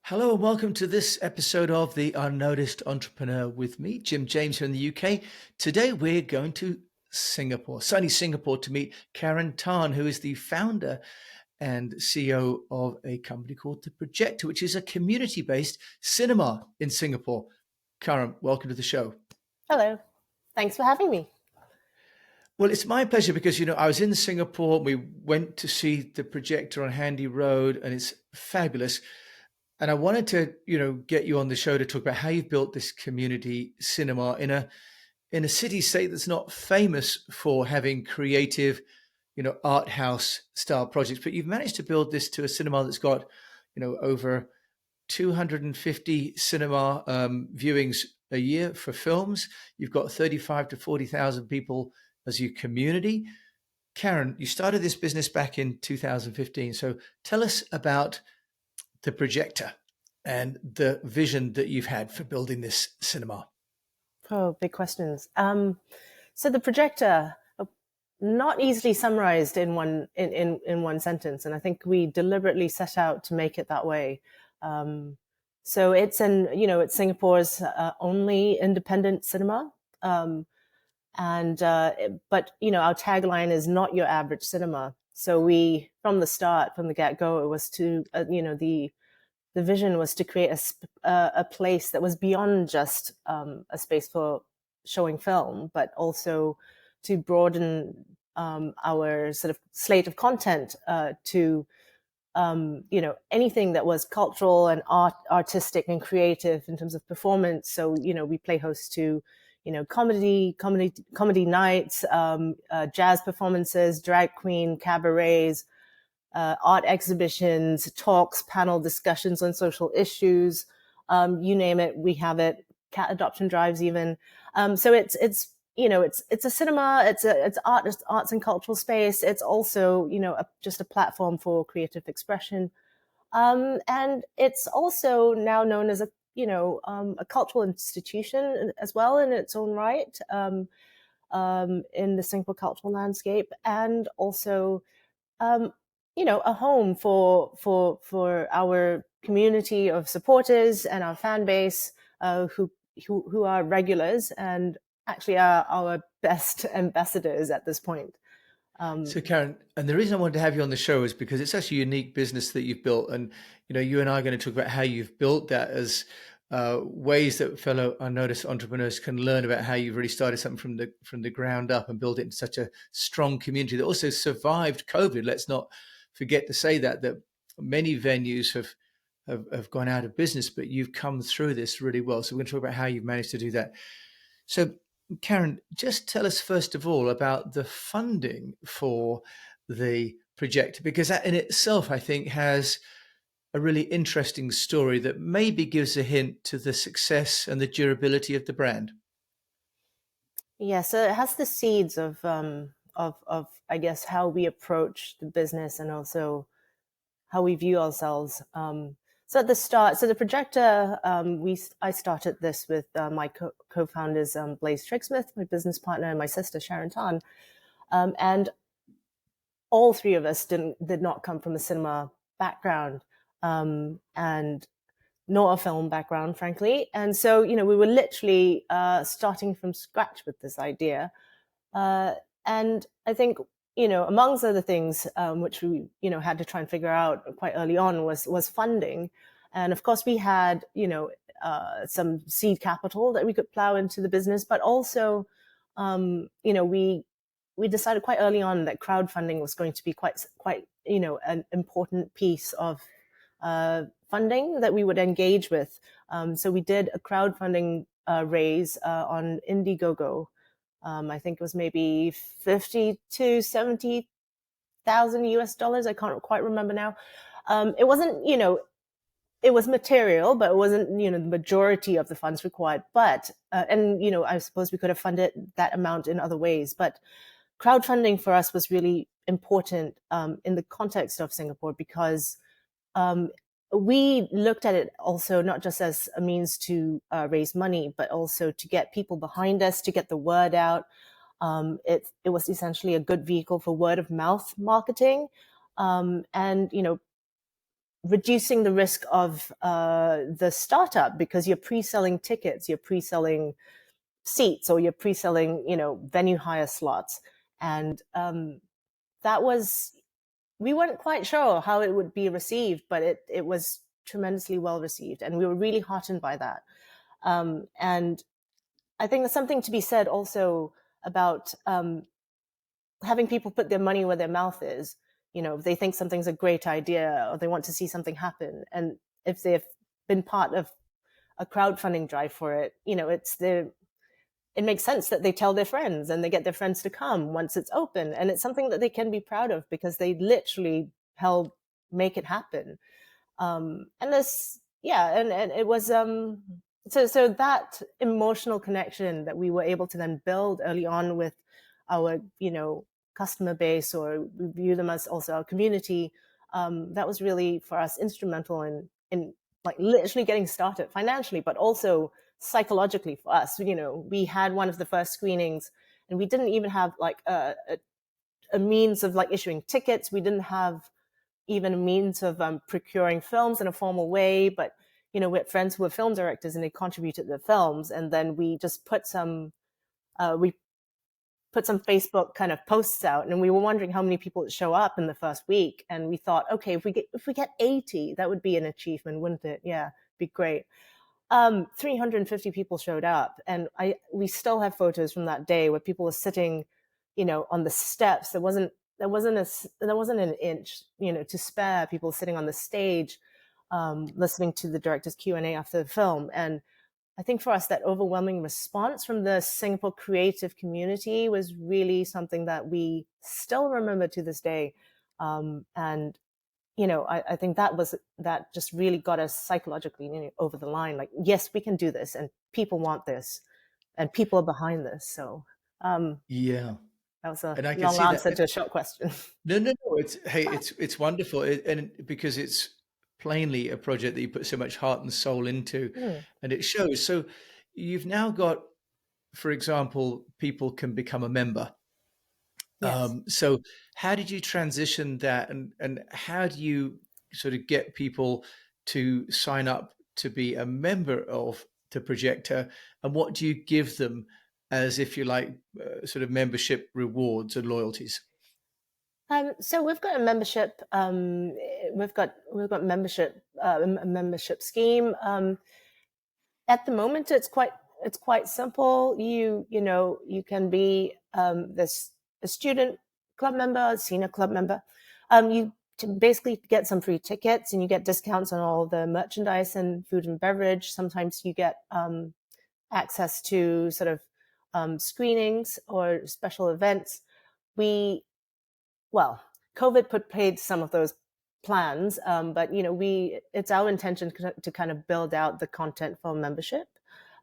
Hello and welcome to this episode of the Unnoticed Entrepreneur with me, Jim James here in the UK. Today we're going to Singapore, sunny Singapore, to meet Kieran Tan, who is the founder and CEO of a company called The Projector, which is a community-based cinema in Singapore. Kieran, welcome to the show. Hello. Thanks for having me. Well, it's my pleasure because, I was in Singapore. We went to see The Projector on Handy Road, and it's fabulous. And I wanted to, get you on the show to talk about how you've built this community cinema in a city state that's not famous for having creative, art house style projects, but you've managed to build this to a cinema that's got, over 250 cinema viewings a year for films. You've got 35 to 40,000 people as your community. Kieran, you started this business back in 2015. So tell us about The Projector and the vision that you've had for building this cinema. Oh, big questions. So the projector, not easily summarized in one sentence, and I think we deliberately set out to make it that way. So it's Singapore's only independent cinema, but our tagline is "Not your average cinema." So we, from the start, from the get-go, it was to the vision was to create a place that was beyond just a space for showing film, but also to broaden our sort of slate of content to anything that was cultural and artistic and creative in terms of performance. So we play host to comedy nights, jazz performances, drag queen cabarets, art exhibitions, talks, panel discussions on social issues, you name it, we have it. Cat adoption drives, even. So it's a cinema. It's arts and cultural space. It's also just a platform for creative expression, and it's also now known as a cultural institution as well in its own right, in the Singapore cultural landscape, and also a home for our community of supporters and our fan base who are regulars and actually are our best ambassadors at this point. So Kieran, and the reason I wanted to have you on the show is because it's such a unique business that you've built, and you and I are going to talk about how you've built that as ways that fellow unnoticed entrepreneurs can learn about how you've really started something from the ground up and built it into such a strong community that also survived COVID. Let's not forget to say that many venues have gone out of business, but you've come through this really well. So we're going to talk about how you've managed to do that. So Kieran, just tell us first of all about the funding for the projector, because that in itself, I think, has a really interesting story that maybe gives a hint to the success and the durability of the brand. Yeah, so it has the seeds of I guess how we approach the business and also how we view ourselves. So at the start, so the projector, I started this with my co-founders, Blaze Tricksmith, my business partner, and my sister Sharon Tan, and all three of us did not come from a cinema background, and nor a film background, frankly. And so we were literally starting from scratch with this idea, and I think amongst other things, which we, had to try and figure out quite early on was funding. And of course we had, some seed capital that we could plow into the business, but also, we decided quite early on that crowdfunding was going to be quite, an important piece of funding that we would engage with. So we did a crowdfunding raise on Indiegogo. I think it was maybe 50 to 70,000 US dollars. I can't quite remember now. It wasn't, it was material, but it wasn't, the majority of the funds required. But, and, I suppose we could have funded that amount in other ways. But crowdfunding for us was really important in the context of Singapore because we looked at it also not just as a means to raise money, but also to get people behind us, to get the word out. It was essentially a good vehicle for word of mouth marketing. And, reducing the risk of the startup, because you're pre-selling tickets, you're pre-selling seats, or you're pre-selling, venue hire slots. And that was, we weren't quite sure how it would be received, but it was tremendously well received. And we were really heartened by that. And I think there's something to be said also about having people put their money where their mouth is. If they think something's a great idea or they want to see something happen, and if they've been part of a crowdfunding drive for it, it makes sense that they tell their friends and they get their friends to come once it's open. And it's something that they can be proud of because they literally help make it happen. And this, yeah, and it was, so that emotional connection that we were able to then build early on with our, customer base, or we view them as also our community, that was really for us instrumental in like literally getting started financially, but also psychologically for us. We had one of the first screenings, and we didn't even have like a means of like issuing tickets. We didn't have even a means of procuring films in a formal way, but we had friends who were film directors and they contributed their films, and then we just put some Facebook kind of posts out, and we were wondering how many people would show up in the first week. And we thought, okay, if we get 80, that would be an achievement, wouldn't it? Yeah, be great. 350 people showed up, and we still have photos from that day where people were sitting, on the steps. There wasn't an inch, to spare. People sitting on the stage, listening to the director's Q&A after the film. And I think for us, that overwhelming response from the Singapore creative community was really something that we still remember to this day. And I think that just really got us psychologically over the line. Like, yes, we can do this, and people want this, and people are behind this. So Yeah. that was a And I can long see that. answer to a short question. No, no, no. It's wonderful, and because it's plainly a project that you put so much heart and soul into, Mm, and it shows. So you've now got, for example, people can become a member. yes. So how did you transition that, and how do you sort of get people to sign up to be a member of the projector, and what do you give them as, if you like, sort of membership rewards and loyalties? So we've got a membership. We've got a membership scheme. At the moment, it's quite simple. You can be a student club member, a senior club member. You to basically get some free tickets, and you get discounts on all the merchandise and food and beverage. Sometimes you get access to sort of screenings or special events. We well, COVID paid some of those plans, but it's our intention to kind of build out the content for membership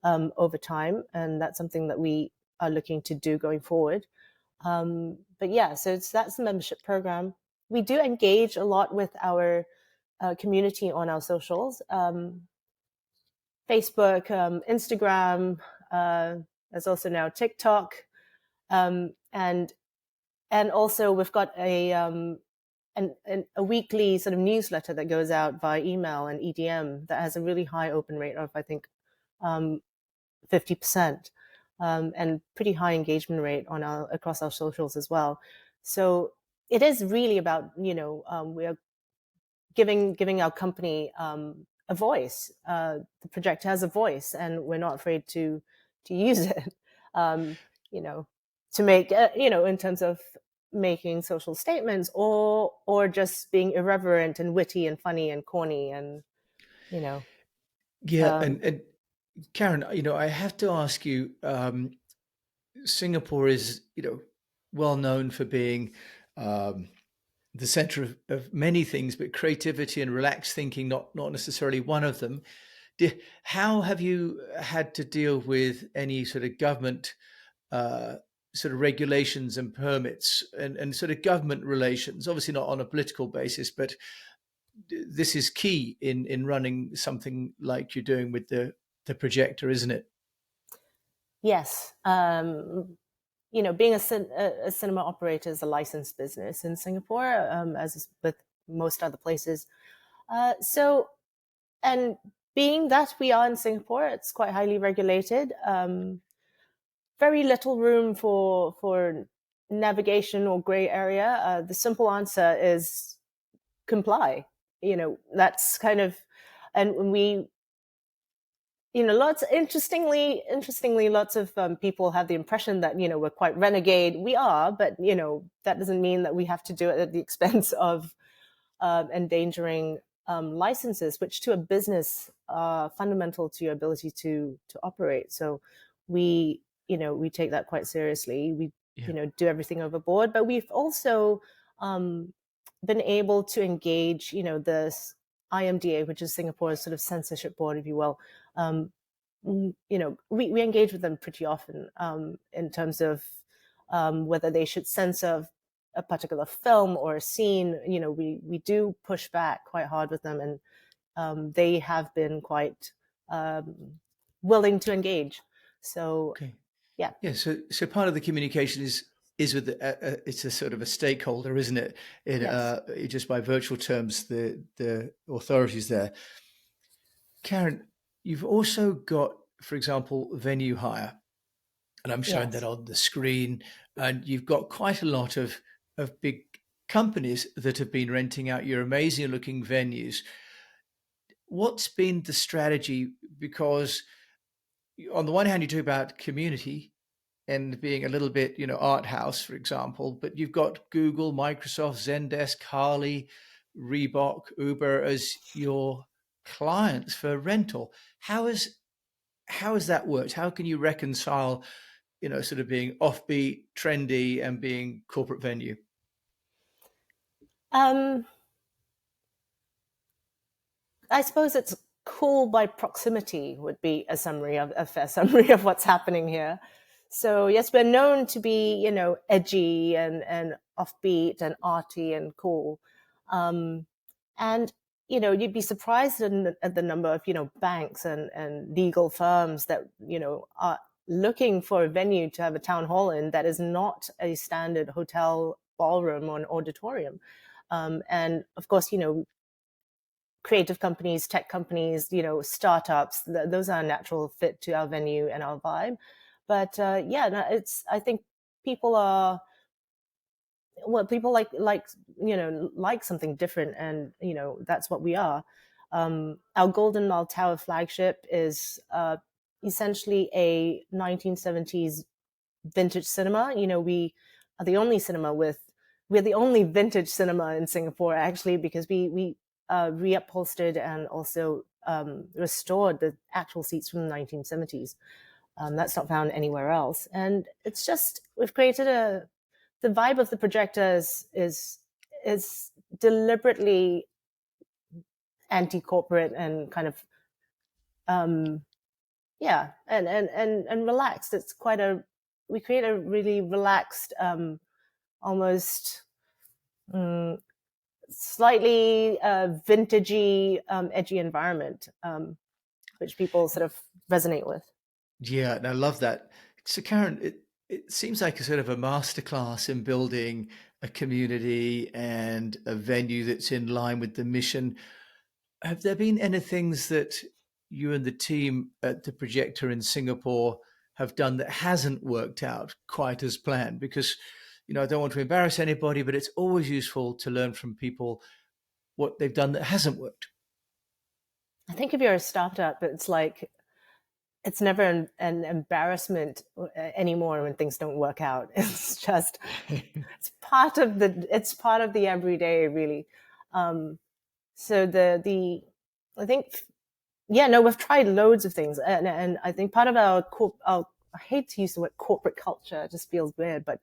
over time, and that's something that we are looking to do going forward. But yeah, so that's the membership program. We do engage a lot with our community on our socials, Facebook, Instagram. There's also now TikTok, and also we've got a weekly sort of newsletter that goes out via email and EDM that has a really high open rate of, I think, 50%, and pretty high engagement rate across our socials as well. So it is really about, we are giving our company a voice. The project has a voice, and we're not afraid to use it. You know, to make in terms of making social statements, or just being irreverent and witty and funny and corny, and you know Yeah, um, and Karen, I have to ask you, Singapore is, well known for being um, the center of many things, but creativity and relaxed thinking, not necessarily one of them. How have you had to deal with any sort of government uh, sort of regulations and permits, and sort of government relations? Obviously not on a political basis, but this is key in running something like you're doing with the projector, isn't it? yes. Being a cinema operator is a licensed business in Singapore, as is with most other places. So, and being that we are in Singapore, it's quite highly regulated. Very little room for navigation or gray area. The simple answer is comply. That's kind of, and we, lots interestingly, lots of people have the impression that we're quite renegade. We are, but that doesn't mean that we have to do it at the expense of endangering licenses, which to a business are fundamental to your ability to operate. So we take that quite seriously. We do everything overboard, but we've also been able to engage this IMDA, which is Singapore's sort of censorship board, if you will. We engage with them pretty often in terms of whether they should censor a particular film or a scene. We do push back quite hard with them, and they have been quite willing to engage. So, yeah. So part of the communication is with it's a sort of a stakeholder, isn't it? Yes. Just by virtual terms, the authorities there. Karen, you've also got, for example, venue hire, and I'm showing that on the screen. And you've got quite a lot of big companies that have been renting out your amazing looking venues. What's been the strategy? Because on the one hand, you talk about community and being a little bit, art house, for example, but you've got Google, Microsoft, Zendesk, Harley, Reebok, Uber as your clients for rental. How has that worked? How can you reconcile, sort of being offbeat, trendy, and being corporate venue? I suppose it's cool by proximity would be a fair summary of what's happening here. So yes, we're known to be, edgy and offbeat and arty and cool. And, you'd be surprised at the number of, banks and legal firms that, are looking for a venue to have a town hall in that is not a standard hotel ballroom or an auditorium. And of course, creative companies, tech companies, startups, those are a natural fit to our venue and our vibe. But I think people are, people like something different, and that's what we are. Our Golden Mile Tower flagship is essentially a 1970s vintage cinema. We are the only we're the only vintage cinema in Singapore, actually, because we reupholstered and also restored the actual seats from the 1970s. That's not found anywhere else. And it's just, we've created the vibe of the projector is deliberately anti-corporate and kind of, and relaxed. It's we create a really relaxed, almost slightly vintagey, edgy environment, which people sort of resonate with. Yeah, and I love that. So Karen, it seems like a sort of a masterclass in building a community and a venue that's in line with the mission. Have there been any things that you and the team at the Projector in Singapore have done that hasn't worked out quite as planned? Because, I don't want to embarrass anybody, but it's always useful to learn from people what they've done that hasn't worked. I think if you're a startup, it's never an embarrassment anymore when things don't work out. It's just, it's part of the everyday, really. So I think, we've tried loads of things, and I think part of our I hate to use the word corporate culture, it just feels weird, but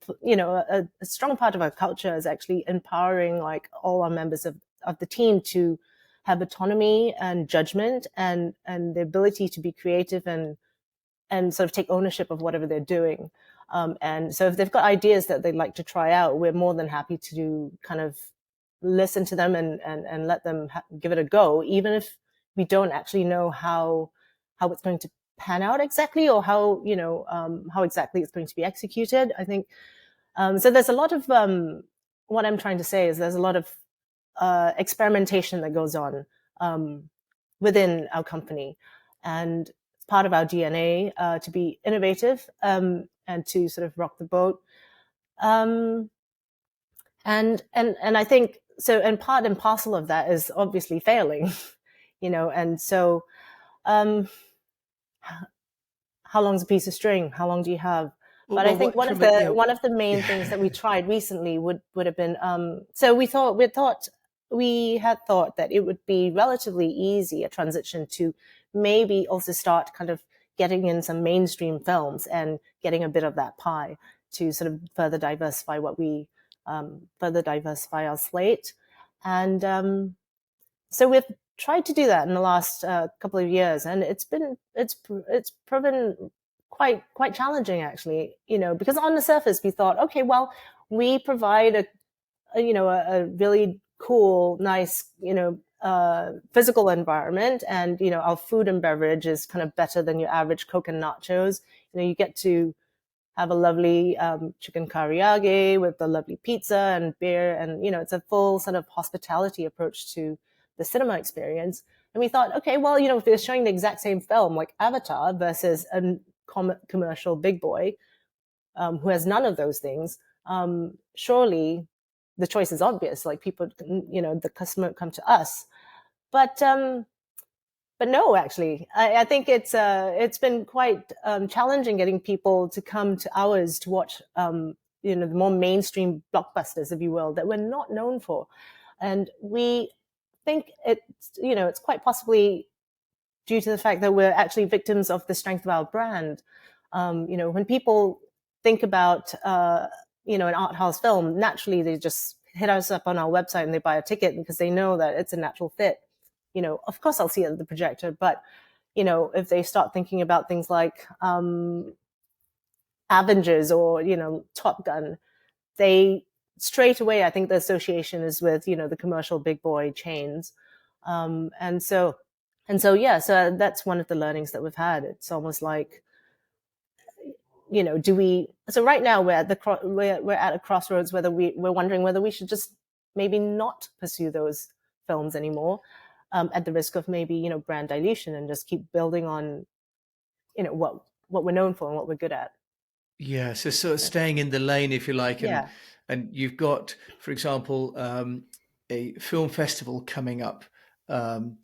a strong part of our culture is actually empowering all our members of the team to have autonomy and judgment and the ability to be creative and sort of take ownership of whatever they're doing. And so if they've got ideas that they'd like to try out, we're more than happy to kind of listen to them and let them give it a go, even if we don't actually know how it's going to pan out exactly, or how exactly it's going to be executed. I think so there's a lot of what I'm trying to say is there's a lot of experimentation that goes on within our company. And it's part of our DNA to be innovative and to sort of rock the boat. And I think so, and part and parcel of that is obviously failing, and so how long's a piece of string? How long do you have? Well, But I think one of the main things that we tried recently would have been so we had thought that it would be relatively easy a transition to maybe also start kind of getting in some mainstream films and getting a bit of that pie to sort of further diversify our slate. And so we've tried to do that in the last couple of years, and it's proven quite challenging, actually, because on the surface we thought, okay, well, we provide a really cool, nice, physical environment, and our food and beverage is kind of better than your average Coke and nachos. You get to have a lovely chicken karaage with a lovely pizza and beer, and it's a full sort of hospitality approach to the cinema experience. And we thought, okay, well, if they're showing the exact same film like Avatar versus a commercial big boy who has none of those things, surely the choice is obvious. Like people, the customer come to us. But no, actually, I think it's been quite challenging getting people to come to ours to watch, the more mainstream blockbusters, if you will, that we're not known for. And we think it's quite possibly due to the fact that we're actually victims of the strength of our brand. When people think about, an art house film, naturally they just hit us up on our website and they buy a ticket because they know that it's a natural fit. Of course I'll see it at the projector, but, if they start thinking about things like Avengers or, Top Gun, they straight away, I think the association is with, the commercial big boy chains. And so that's one of the learnings that we've had. It's almost like, so right now we're at a crossroads, whether we're wondering whether we should just maybe not pursue those films anymore, at the risk of maybe, brand dilution, and just keep building on, what we're known for and what we're good at. Yeah, so sort of staying in the lane, if you like, Yeah. and you've got, for example, a film festival coming up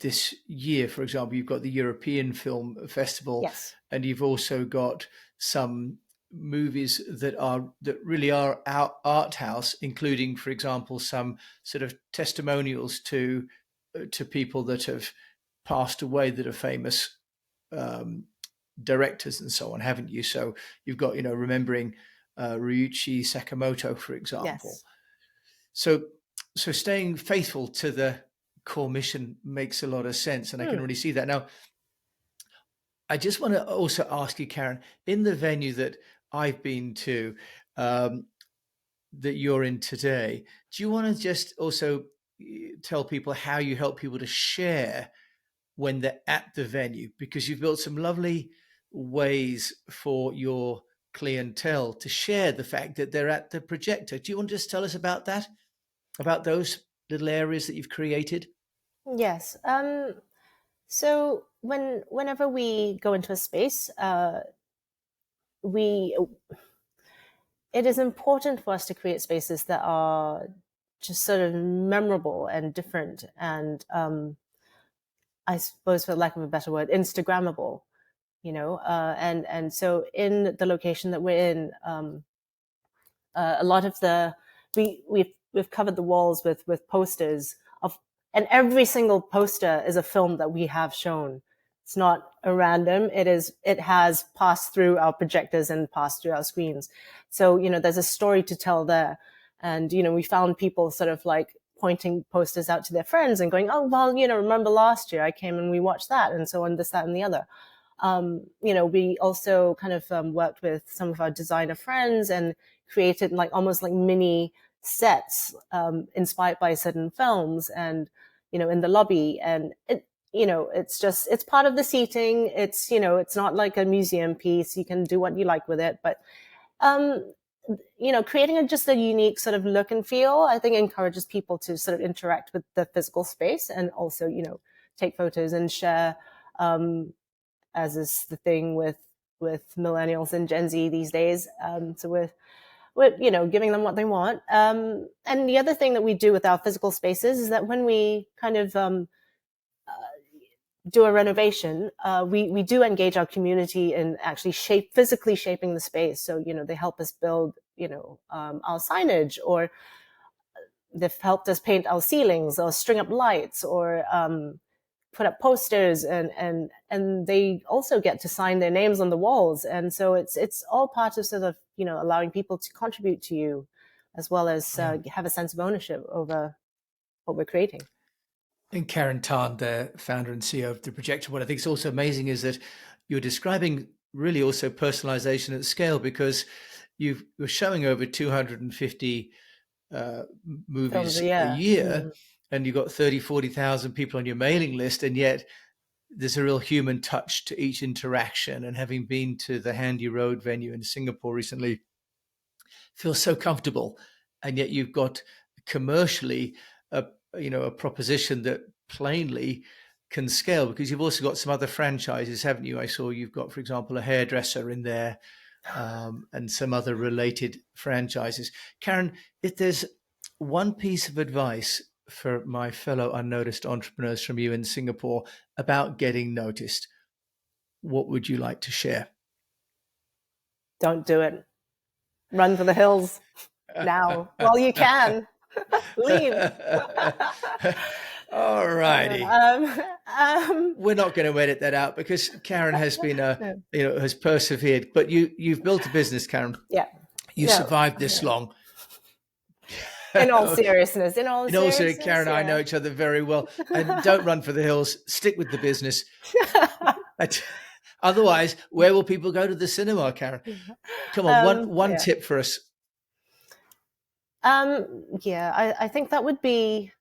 this year. For example, you've got the European Film Festival, Yes. and you've also got some movies that really are art house, including, for example, some sort of testimonials to people that have passed away that are famous directors and so on, haven't you? So you've got, remembering Ryuichi Sakamoto, for example. Yes. So staying faithful to the core mission makes a lot of sense, and I can really see that. Now, I just want to also ask you, Karen, in the venue that I've been to, that you're in today, do you want to just also tell people how you help people to share when they're at the venue? Because you've built some lovely ways for your clientele to share the fact that they're at the projector. Do you want to just tell us about that, about those little areas that you've created? Yes. So whenever we go into a space, it is important for us to create spaces that are just sort of memorable and different, and I suppose, for lack of a better word, Instagrammable. And so in the location that we're in, a lot of we've covered the walls with posters of, and every single poster is a film that we have shown. It's not a random. It has passed through our projectors and passed through our screens. So, there's a story to tell there. And, we found people sort of like pointing posters out to their friends and going, oh, well, remember last year I came and we watched that, and so on, this, that, and the other. We also kind of worked with some of our designer friends and created like almost like mini sets inspired by certain films, and, in the lobby. And it's part of the seating. It's not like a museum piece. You can do what you like with it. But creating just a unique sort of look and feel, I think encourages people to sort of interact with the physical space and also, take photos and share, as is the thing with millennials and Gen Z these days. So we're giving them what they want. And the other thing that we do with our physical spaces is that when we kind of do a renovation, we do engage our community in actually physically shaping the space. So, they help us build, our signage, or they've helped us paint our ceilings or string up lights, or put up posters, and they also get to sign their names on the walls. And so it's all part of sort of, allowing people to contribute to you, as well as have a sense of ownership over what we're creating. And Kieran Tan, the founder and CEO of The Projector, what I think is also amazing is that you're describing really also personalization at scale, because you're showing over 250 movies a year, and you've got 40,000 people on your mailing list, and yet there's a real human touch to each interaction. And having been to the Handy Road venue in Singapore recently, feels so comfortable. And yet you've got commercially a proposition that plainly can scale, because you've also got some other franchises, haven't you? I saw you've got, for example, a hairdresser in there, and some other related franchises. Kieran, if there's one piece of advice for my fellow unnoticed entrepreneurs from you in Singapore about getting noticed, what would you like to share? Don't do it. Run for the hills now while you can. Leave. All righty. We're not going to edit that out, because Kieran has been has persevered. But you've built a business, Kieran. Yeah. You survived this long. In all seriousness, Kieran and I know each other very well. And don't run for the hills. Stick with the business. Otherwise, where will people go to the cinema, Kieran? Come on, one tip for us. I think that would be,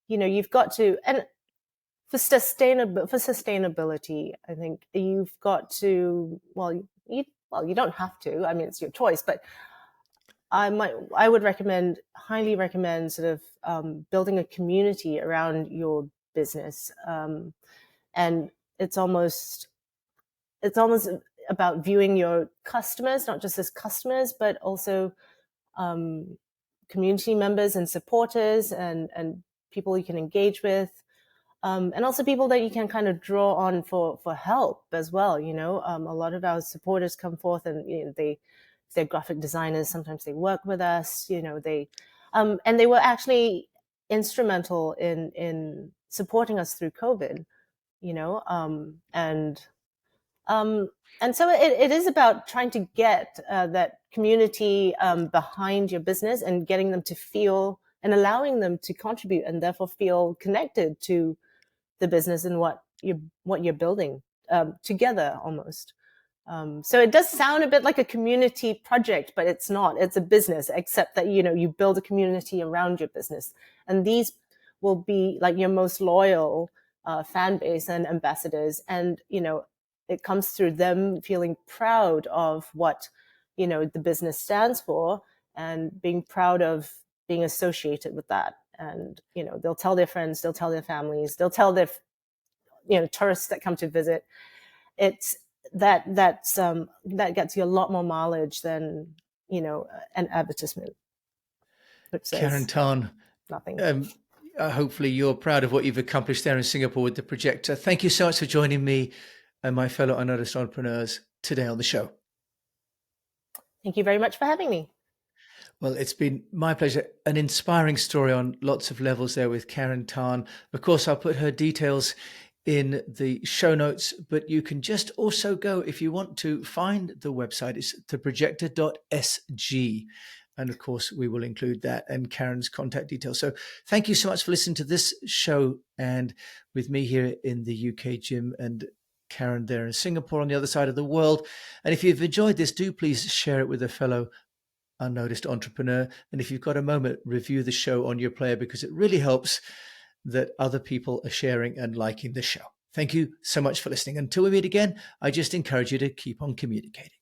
you've got to, and for sustainability, I think you've got to, you don't have to, I mean, it's your choice, but I would highly recommend sort of building a community around your business. And it's almost about viewing your customers, not just as customers, but also community members and supporters, and people you can engage with, and also people that you can kind of draw on for help as well. A lot of our supporters come forth, and they're graphic designers. Sometimes they work with us. And they were actually instrumental in supporting us through COVID. And so it is about trying to get that community behind your business, and getting them to feel, and allowing them to contribute, and therefore feel connected to the business and what you're building together almost. So it does sound a bit like a community project, but it's not. It's a business, except that you build a community around your business, and these will be like your most loyal fan base and ambassadors, and it comes through them feeling proud of what the business stands for, and being proud of being associated with that. And they'll tell their friends, they'll tell their families, they'll tell their tourists that come to visit. It's that gets you a lot more mileage than an advertisement, which says Kieran Tan, nothing. Hopefully you're proud of what you've accomplished there in Singapore with The Projector. Thank you so much for joining me and my fellow unnoticed entrepreneurs today on the show. Thank you very much for having me. Well, it's been my pleasure. An inspiring story on lots of levels there with Kieran Tan. Of course, I'll put her details in the show notes, but you can just also go, if you want to find the website, it's theprojector.sg. And of course, we will include that and Karen's contact details. So thank you so much for listening to this show, and with me here in the UK, Jim, and Kieran there in Singapore on the other side of the world. And if you've enjoyed this, do please share it with a fellow unnoticed entrepreneur. And if you've got a moment, review the show on your player, because it really helps that other people are sharing and liking the show. Thank you so much for listening. Until we meet again, I just encourage you to keep on communicating.